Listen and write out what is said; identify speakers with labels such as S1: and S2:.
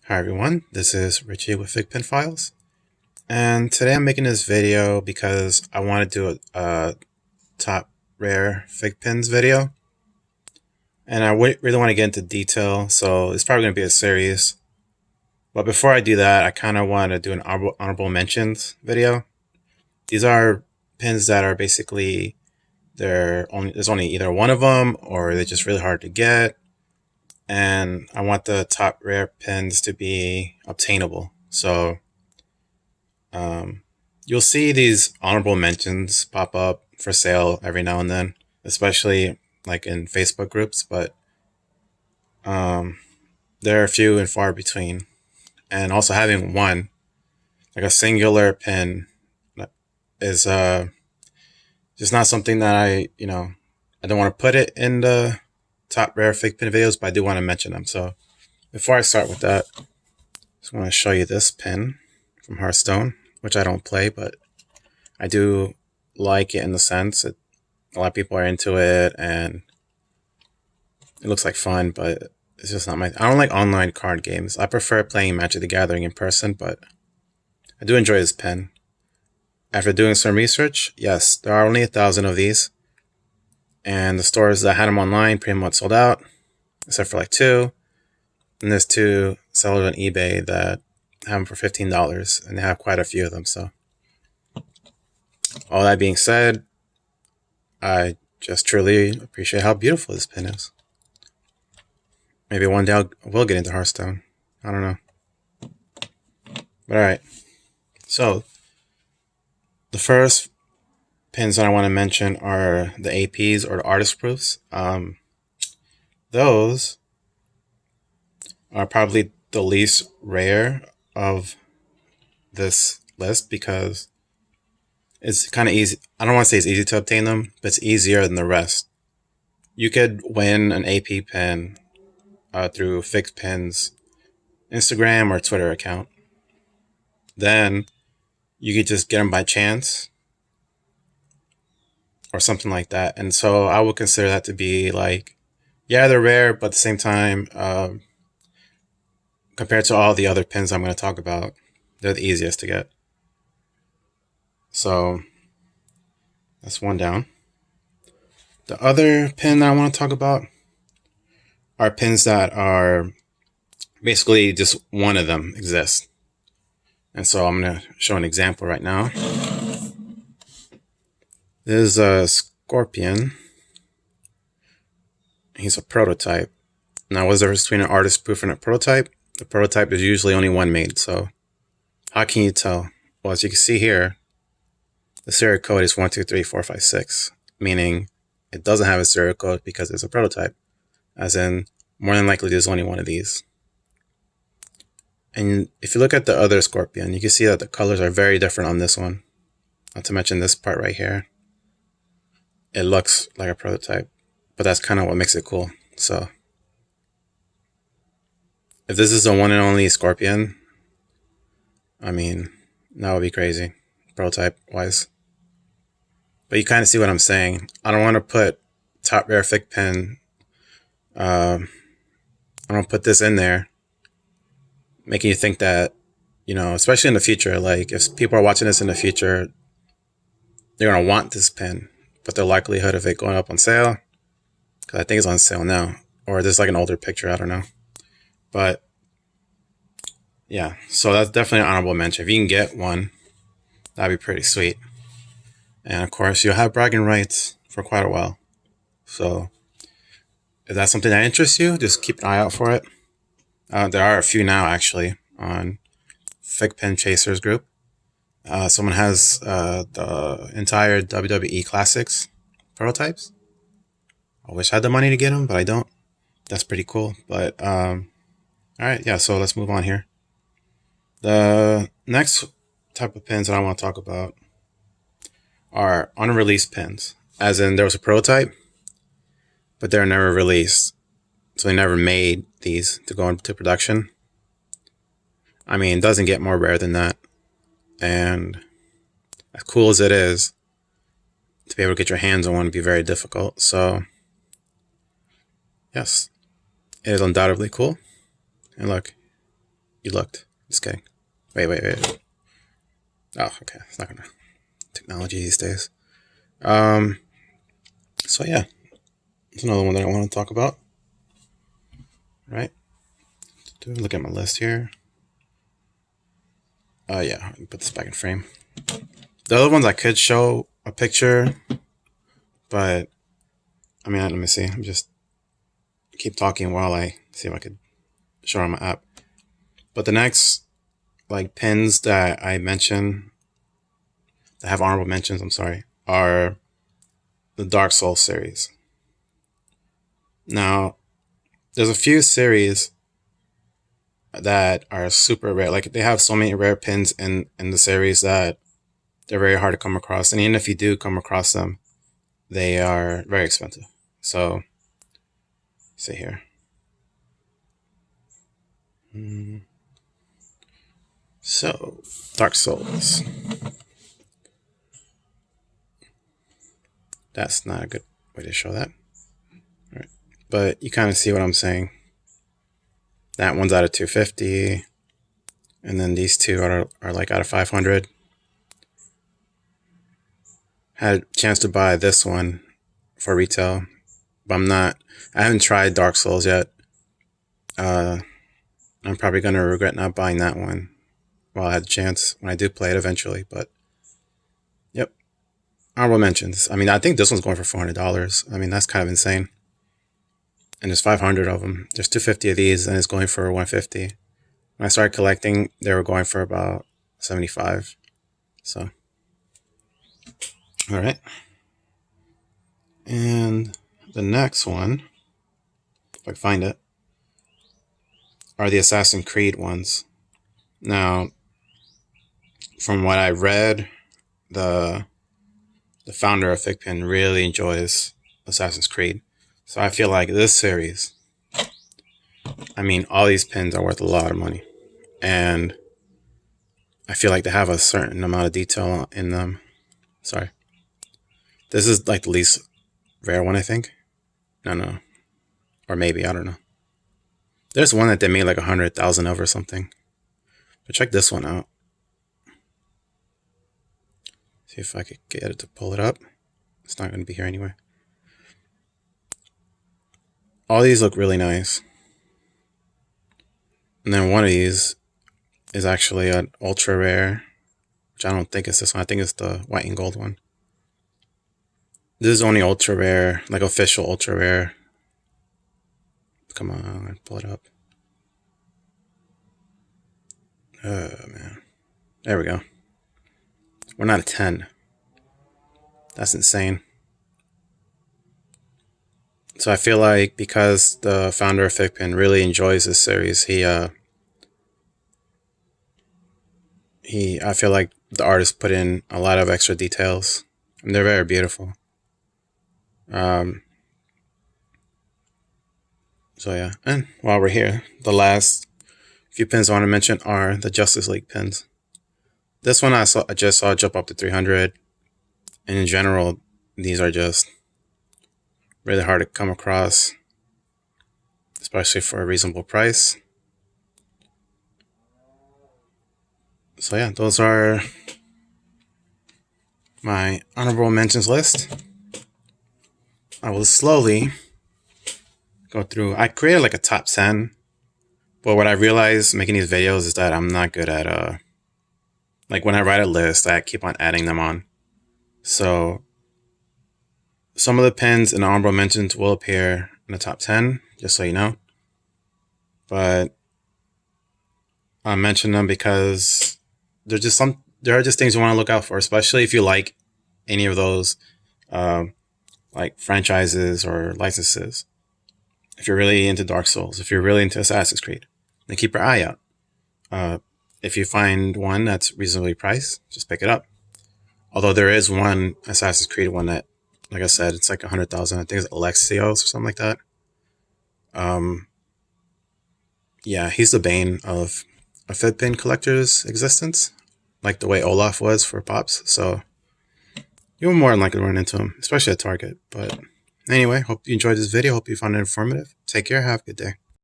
S1: Hi everyone, this is Richie with FigPin Files, and today I'm making this video because I want to do a top rare FigPins video, and I really want to get into detail, so it's probably going to be a series. But before I do that, I kind of want to do an honorable mentions video. These are pins that are basically there's only either one of them or they're just really hard to get. And I want the top rare pins to be obtainable. So you'll see these honorable mentions pop up for sale every now and then, especially like in Facebook groups, but they're few and far between. And also having one, like a singular pin, is just not something that I don't want to put it in the top rare fake pin videos, but I do want to mention them. So before I start with that, I just want to show you this pin from Hearthstone, which I don't play, but I do like it in the sense that a lot of people are into it and it looks like fun, but it's just not I don't like online card games. I prefer playing Magic the Gathering in person, but I do enjoy this pen. After doing some research, yes, there are only 1,000 of these, and the stores that had them online pretty much sold out, except for like 2. And there's 2 sellers on eBay that have them for $15, and they have quite a few of them. So, all that being said, I just truly appreciate how beautiful this pin is. Maybe one day I will get into Hearthstone. I don't know. But alright. So, the first pins that I want to mention are the APs or the artist proofs. Those are probably the least rare of this list because it's kind of easy. I don't want to say it's easy to obtain them, but it's easier than the rest. You could win an AP pin through FigPins Instagram or Twitter account. Then you could just get them by chance or something like that. And so I would consider that to be like, yeah, they're rare, but at the same time, compared to all the other pins I'm going to talk about, they're the easiest to get. So that's one down. The other pin that I want to talk about are pins that are basically just one of them exists. And so I'm going to show an example right now. This is a Scorpion. He's a prototype. Now, what's the difference between an artist proof and a prototype? The prototype is usually only one made. So how can you tell? Well, as you can see here, the serial code is 123456, meaning it doesn't have a serial code because it's a prototype. As in, more than likely there's only one of these. And if you look at the other Scorpion, you can see that the colors are very different on this one. Not to mention this part right here. It looks like a prototype, but that's kind of what makes it cool. So if this is the one and only Scorpion, I mean, that would be crazy, prototype wise. But you kind of see what I'm saying. I don't want to put top rare fig pin. I don't put this in there, making you think that, especially in the future, like if people are watching this in the future, they're going to want this pin. But the likelihood of it going up on sale, because I think it's on sale now, or there's like an older picture, I don't know. But yeah, so that's definitely an honorable mention. If you can get one, that'd be pretty sweet. And of course, you'll have bragging rights for quite a while. So if that's something that interests you, just keep an eye out for it. There are a few now, actually, on FigPin Chasers group. Someone has the entire WWE Classics prototypes. I wish I had the money to get them, but I don't. That's pretty cool. But, alright, yeah, so let's move on here. The next type of pins that I want to talk about are unreleased pins. As in, there was a prototype, but they're never released. So they never made these to go into production. I mean, it doesn't get more rare than that. And as cool as it is, to be able to get your hands on one would be very difficult. So, yes, it is undoubtedly cool. And look, You looked. Just kidding. Wait. Oh, okay. It's not gonna. Technology these days. So yeah, it's another one that I want to talk about. Right. Look at my list here. Yeah. Put this back in frame. The other ones I could show a picture, but I mean, let me see. I'm just keep talking while I see if I could show on my app. But the next like pins that I mentioned that have honorable mentions, I'm sorry, are the Dark Souls series. Now, there's a few series that are super rare. Like they have so many rare pins in the series that they're very hard to come across. And even if you do come across them, they are very expensive. So, see here. So, Dark Souls. That's not a good way to show that. All right. But you kind of see what I'm saying. That one's out of 250. And then these two are like out of 500. Had a chance to buy this one for retail, but I haven't tried Dark Souls yet. I'm probably going to regret not buying that one while I had the chance when I do play it eventually. But yep, honorable mentions. I mean, I think this one's going for $400. I mean, that's kind of insane. And there's 500 of them. There's 250 of these, and it's going for 150. When I started collecting, they were going for about 75. So, all right. And the next one, if I can find it, are the Assassin's Creed ones. Now, from what I read, the founder of FigPin really enjoys Assassin's Creed. So I feel like this series, I mean, all these pins are worth a lot of money. And I feel like they have a certain amount of detail in them. Sorry. This is like the least rare one, I think. No. Or maybe, I don't know. There's one that they made like 100,000 of or something. But check this one out. See if I could get it to pull it up. It's not going to be here anyway. All these look really nice. And then one of these is actually an ultra rare, which I don't think it's this one. I think it's the white and gold one. This is only ultra rare, like official ultra rare. Come on, pull it up. Oh, man. There we go. 1 out of 10. That's insane. So I feel like because the founder of FigPin really enjoys this series, I feel like the artist put in a lot of extra details, and they're very beautiful. So yeah, and while we're here, the last few pins I want to mention are the Justice League pins. This one I just saw jump up to 300, and in general, these are just really hard to come across, especially for a reasonable price. So yeah, those are my honorable mentions list. I will slowly go through. I created like a top 10, but what I realized making these videos is that I'm not good at like when I write a list, I keep on adding them on. So some of the pins in the honorable mentions will appear in the top 10, just so you know. But I mention them because there are just things you want to look out for, especially if you like any of those like franchises or licenses. If you're really into Dark Souls, if you're really into Assassin's Creed, then keep your eye out. If you find one that's reasonably priced, just pick it up. Although there is one Assassin's Creed one that, like I said, it's like 100,000. I think it's Alexios or something like that. Yeah, he's the bane of a FigPin collector's existence, like the way Olaf was for Pops. So you're more than likely to run into him, especially at Target. But anyway, hope you enjoyed this video. Hope you found it informative. Take care. Have a good day.